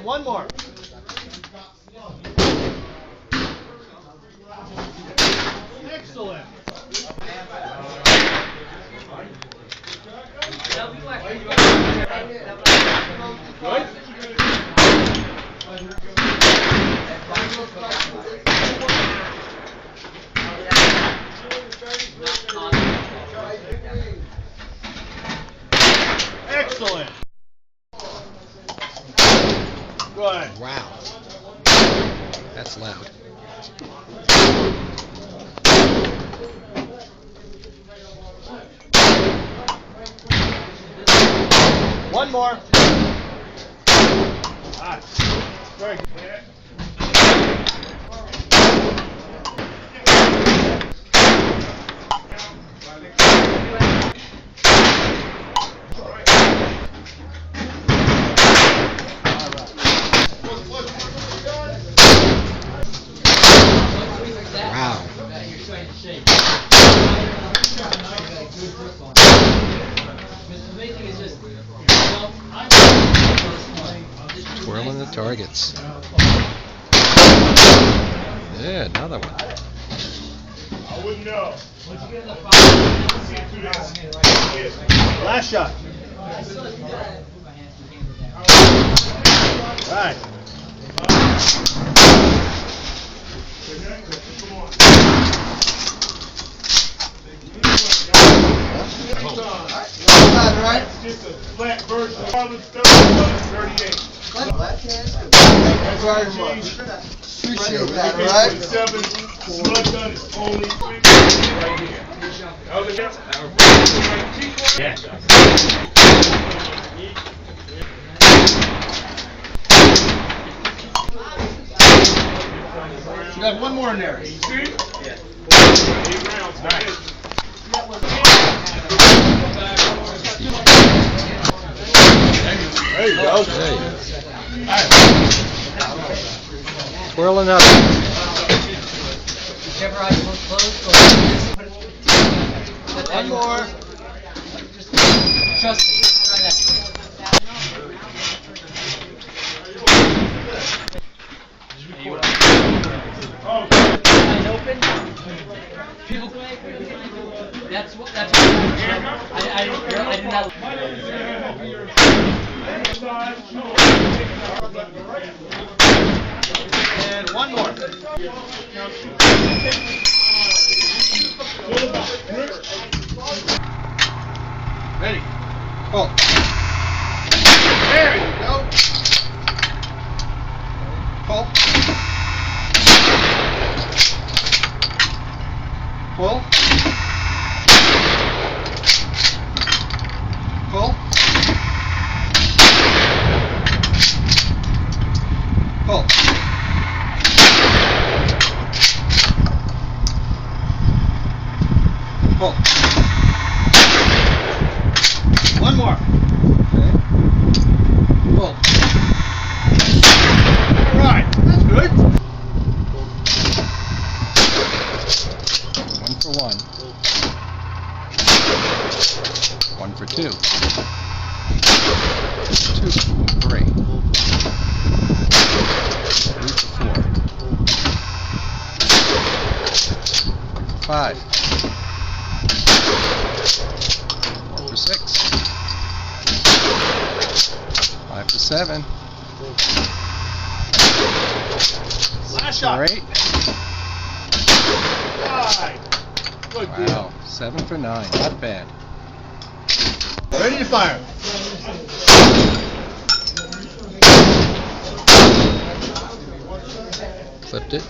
one more. Excellent. Excellent. Good. Wow. That's loud. One more. Ah, very good. Wow. Twirling the targets. Yeah, another one. I wouldn't know. Last shot. Right. That's just a flat version of Harlan stuff. 38. Appreciate that, right? 7. Blood gun is only 3 right here. You got one more in there. See? Yeah. 8 rounds. Nice. There you go. There you go. Twirling up. One more. Trust me. Try that. Eyes open. People. That's what. I did not. And one more. Ready. Oh. There you go. Pull. Pull. Pull. Pull. Pull. One more. Okay. Pull. All right. That's good. 1 for 1. 1 for 2. 2 for 3. 3 for 4. 1 for 5. 4 for 6. 5 for 7. Last shot. 4 8. 5. Good deal. Wow. 7 for 9. Not bad. Ready to fire. Clipped it.